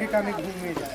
ठिकाणी घूमे जाए।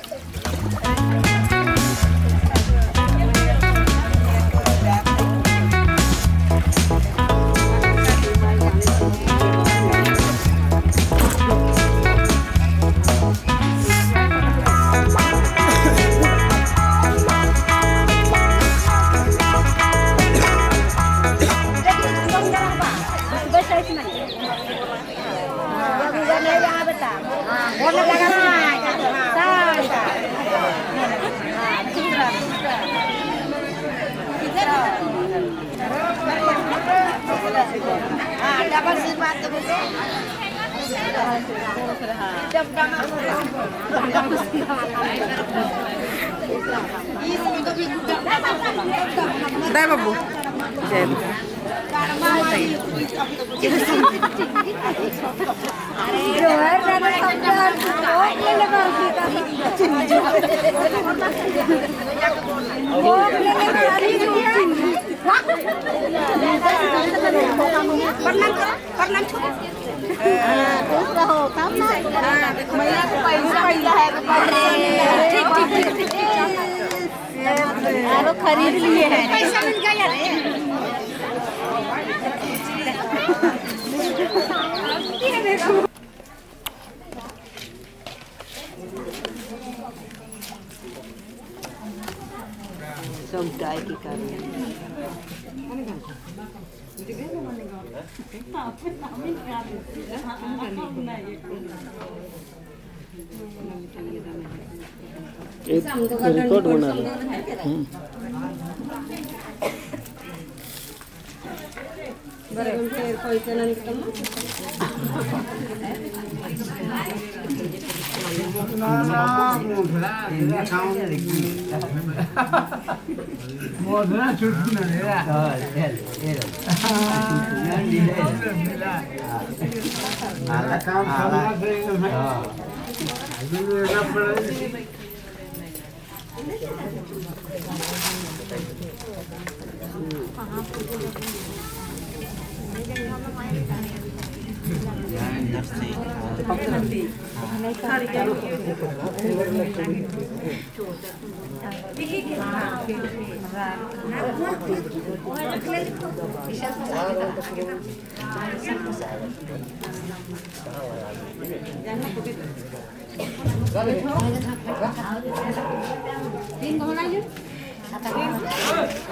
Dai babu. खरीद लिए हैं पैसा मिल गया रे सब डाई की कर एक रिकॉर्ड बना लो।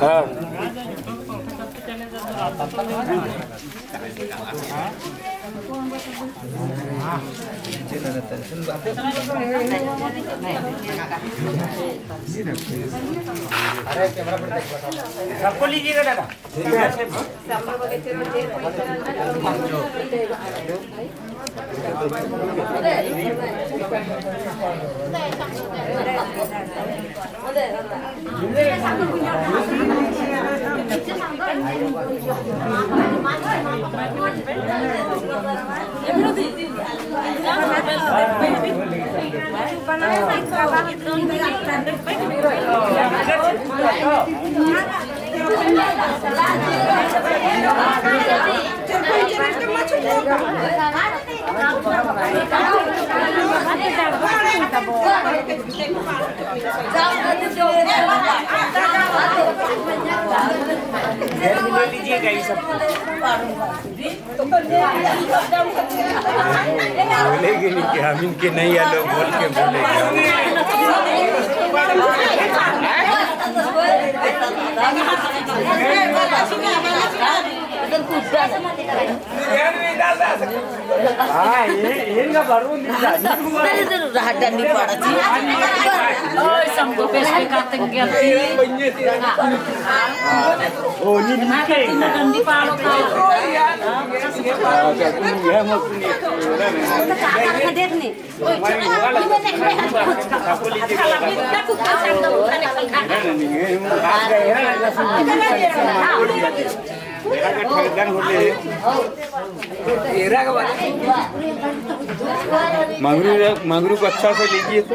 हाँ सबको लीजिएगा दादा। लीजिएगा ये सब बोलेगी नहीं कि हम इनके नहीं है लोग बोल के हाँ ये इनका बरूद नहीं पड़ा थी सबको पैसे काटते ओ नी पालो देखने मंगरू को अच्छा से लीजिए तो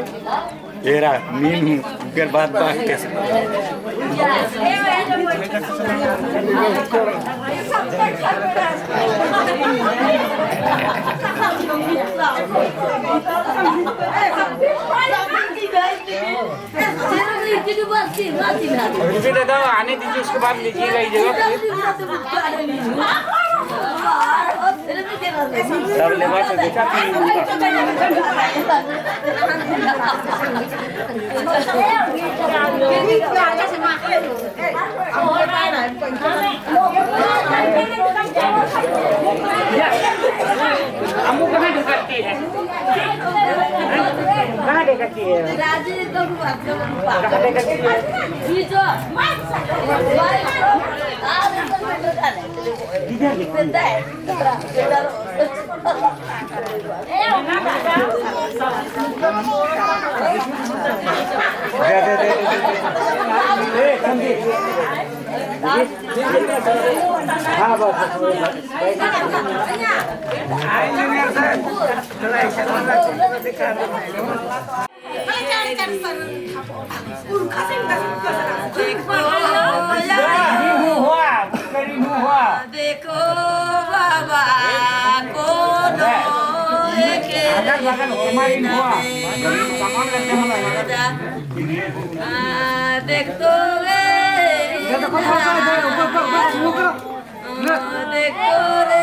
एरा मीन हूँ फिर बात बात कैसे रुपये दे दो, आने दीजिए, उसके बाद लीजिएगा ये जगह। सब लेवा से देखा अम्मू कहाँ ढुकती है, कहाँ ढुकती है, कहाँ ढुकती है। हाँ बस देखो बाबा को देख तो देखो रे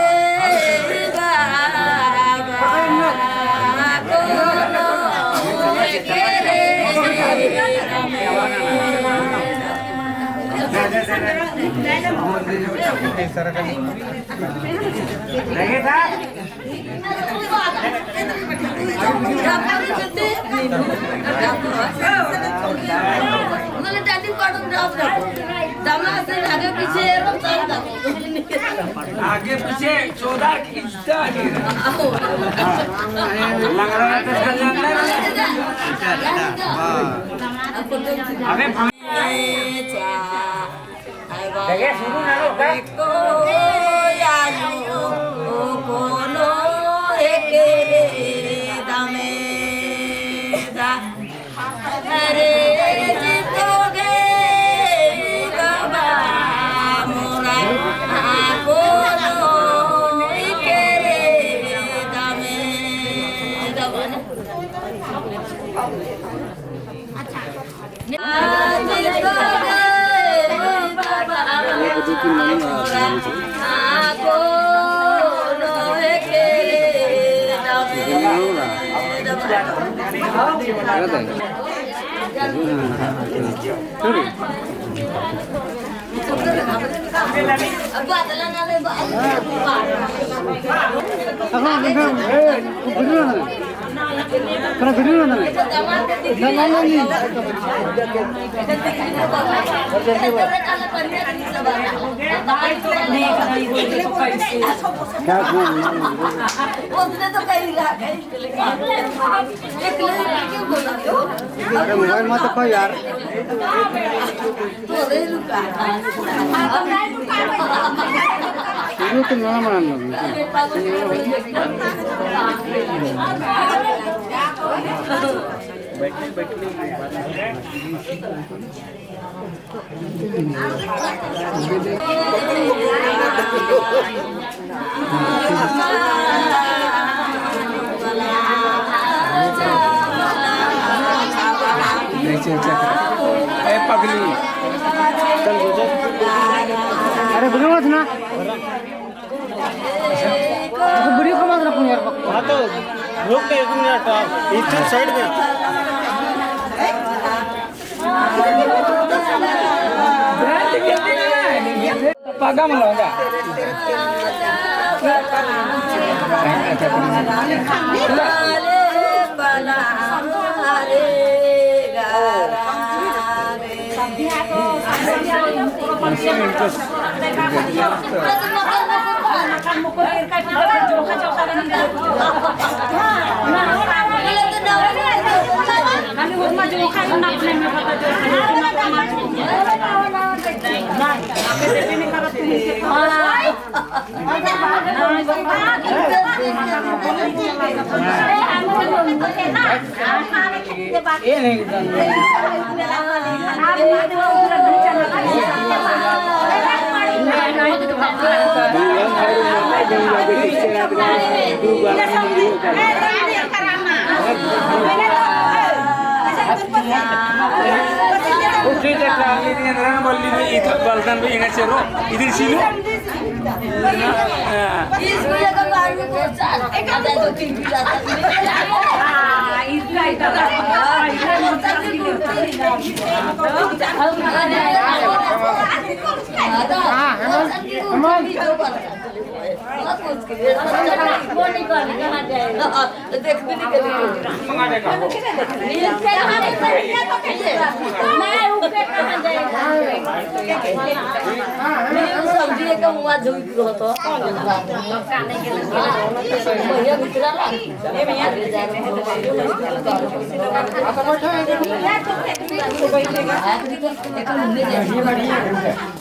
आगे पीछे 14 खींचता है। जगह शुरू ना लो मोबाइल मत को यार शुरू तो ना मान लो पगली अरे बुरी मत ना बुरी को मत रखो यार। हाँ तो रुक गए 1 मिनट इस साइड में पागा मलाऊंगा बलदान भाई इंगा चेरो इधर सीनो इसको ये तो बाहर को एक आधा दो तीन भी जाता हां इसका इतना देख भी नहीं सब्जी का मुआ झुक होतो भैया मित्राला ये भैया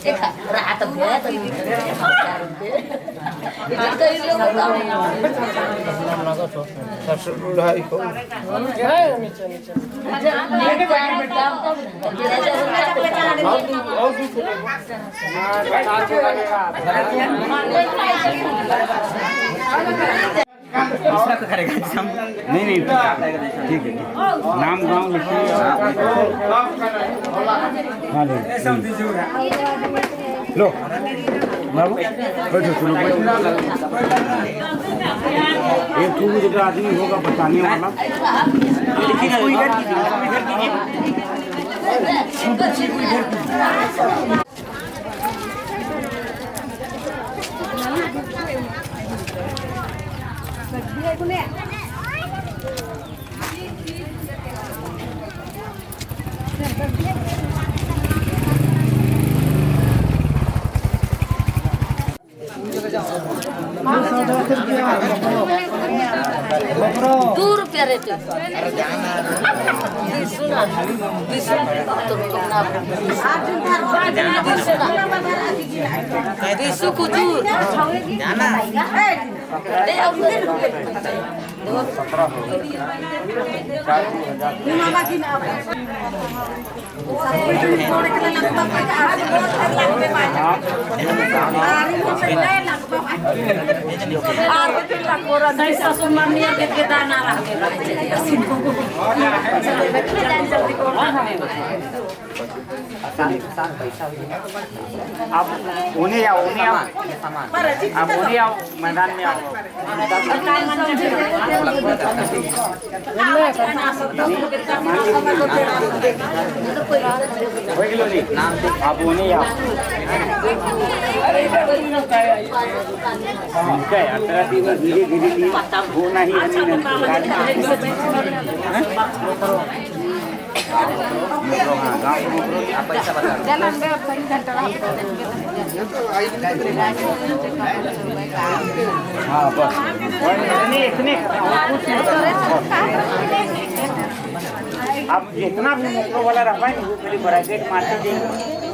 एक रात भैया तो इसका तो करेगा नहीं नहीं ठीक है नाम गाँव लिखिए हाँ लो बाबू बैठो चलो एक टू जगह आदमी होगा बताने वाला ₹2 रेट आप उन्हें आओ आप उन्हें आओ मैदान में आओ आप उन्हें आओ धीरे धीरे होना ही पैसा बता हाँ बस इतने अब जितना भी मोटरो वाला रखा है वो खाली ब्रैकेट मारते देंगे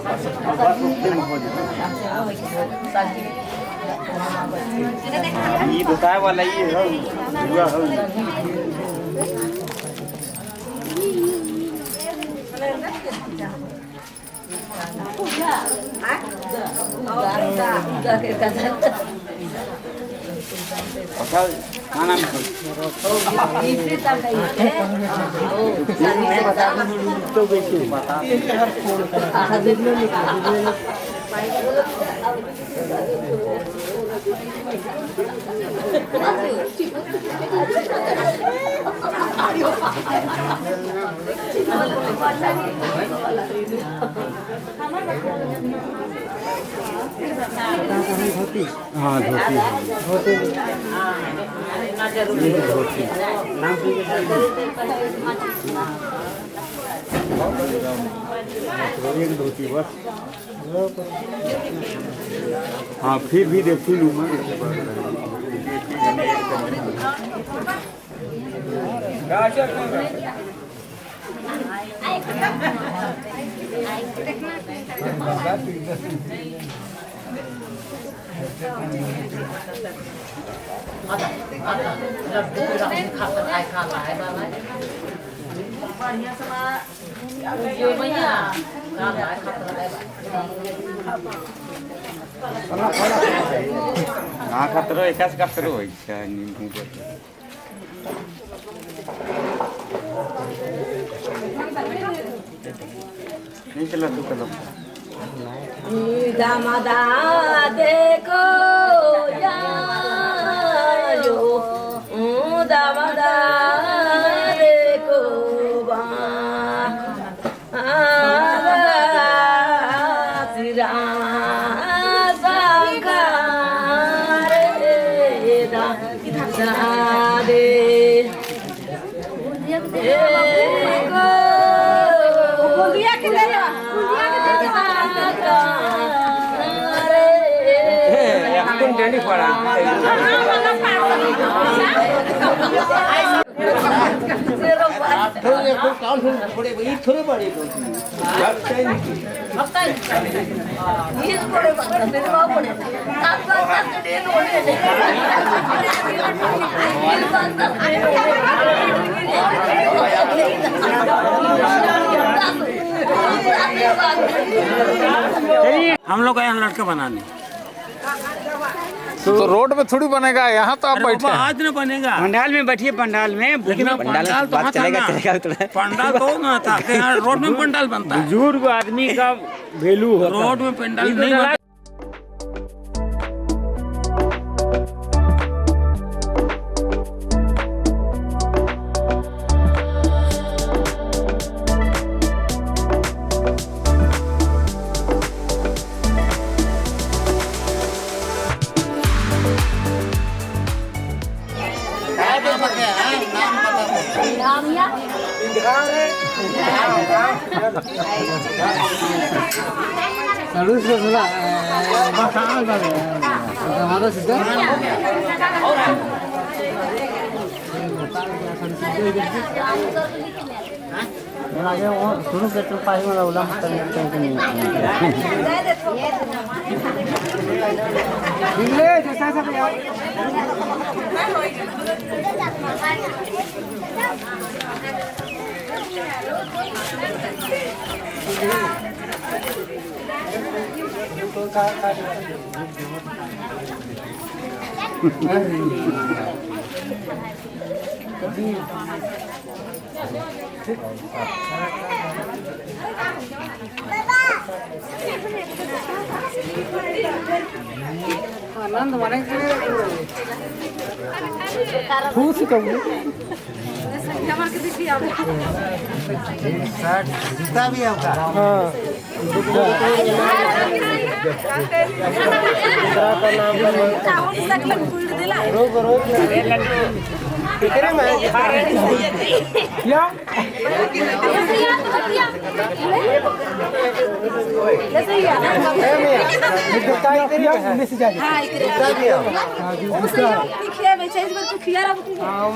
बस उससे हो जाए ये बताए वाला ये है खाना हाँ धोती धोती एक धोती बस हाँ फिर भी देखी लूँ मैं हाँ खतरो एकाच खतरो હોય છે નીંબુ नहीं चला तो चलो दामादा देखो यारो दामादा देखो सिरा दे डंडी पड़ा थोड़े बड़े हम लोग यहाँ लड़का बनाने तो रोड में थोड़ी बनेगा, यहाँ तो आप बैठे हैं। आज न बनेगा, पंडाल में बैठिए, पंडाल में। लेकिन पंडाल तो हाँ चलेगा था चलेगा ना, पंडाल तो ना था, यहाँ रोड में पंडाल बनता है। बुजुर्ग आदमी का वैल्यू होता है। रोड में पंडाल नहीं बनता। आनंद माने खुश कहूँ जूता भी होगा। हाँ रोक रोक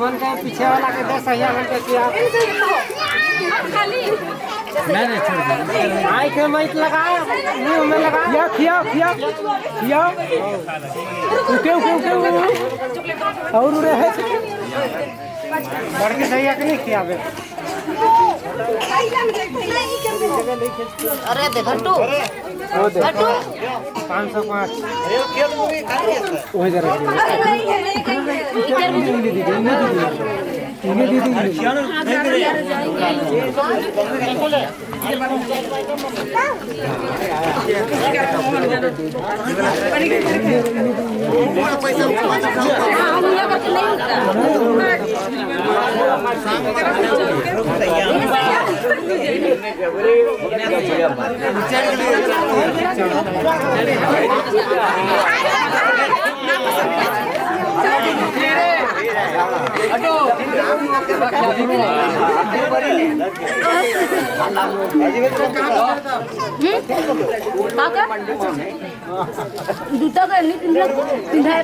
मन का पीछे वाला के 10,000 मन का किया नहीं छोड़ दे, आई के माइक लगाया मुंह में लगा खिया खिया खिया उके उके उके और रहे बढ़ के सही है कि नहीं किया बे अरे दे घट्टू वो दे 505 वो जरा जूता का नहीं पिंधा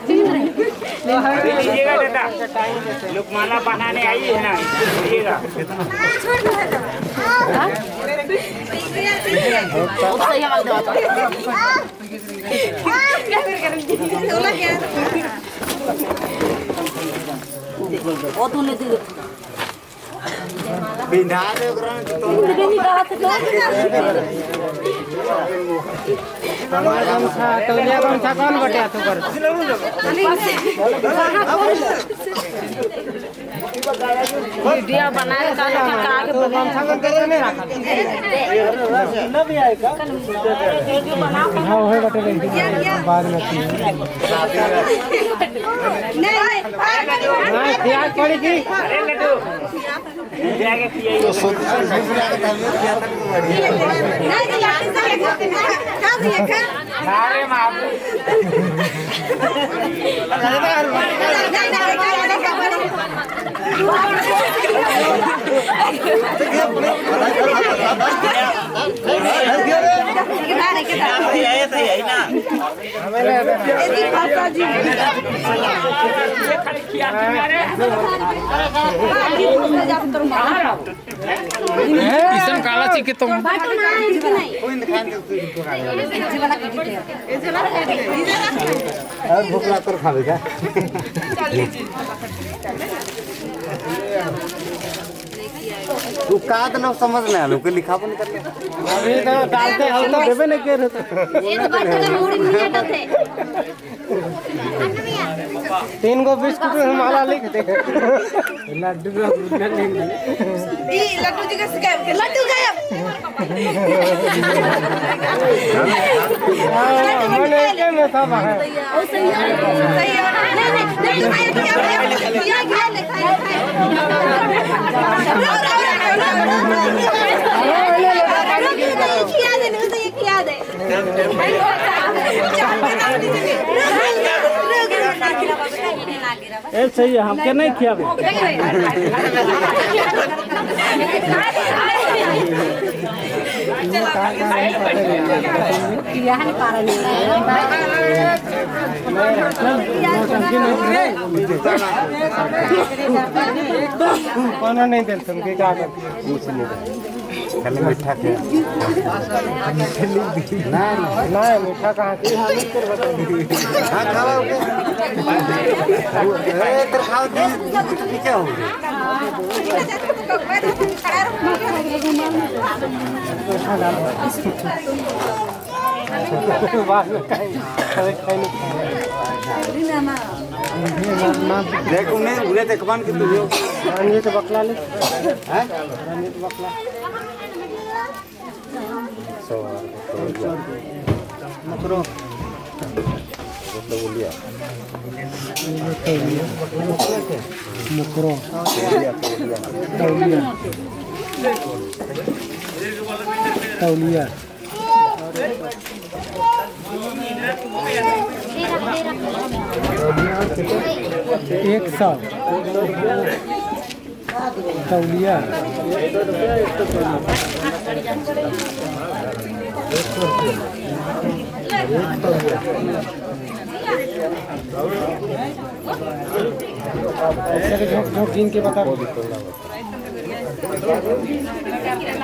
लीजिएगा दादा, लोग माला बनाने आई है ना, लीजिएगा। वो तूने बिंधा दे कौन बटे तू कर वीडियो बना के आगे हाँ वही बटे बाद में प्याज पड़ेगी किसन काला ची के तुम और भूख लगा तो खा लेगा तू का तो समझ ना लो के लिखा बन कर अभी तो डालते हम तो देवे नहीं कर ये तो बात का मूड नहीं हटा थे 3 गो बिस्कुट हमारा लिख दे लड्डू का बुनिया लेंगे ये लड्डू जी का स्कैम लड्डू गायब मैंने के में सब है सही है नहीं खिया दे ए सही है हम के नहीं खियाबे कौन नहीं दे तुम के क्या कर कुछ नहीं खाली मीठा के ना ना मीठा कहाँ से हां खाओ के ए तर खाओ दी क्या हो देख उन्हें उन्हें देखबान के तू ये तो बकला ले हैं ये तो बकला मकरो बोलिया मकरो तौलिया एक 100 तौलिया झोंक गिन के बता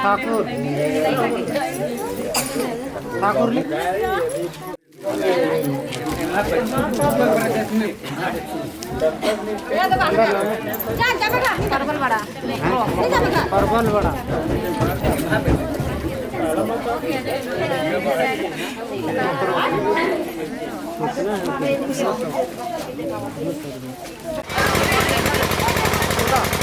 ठाकुर ठाकुर लिख परवल बड़ा परवल बड़ा जा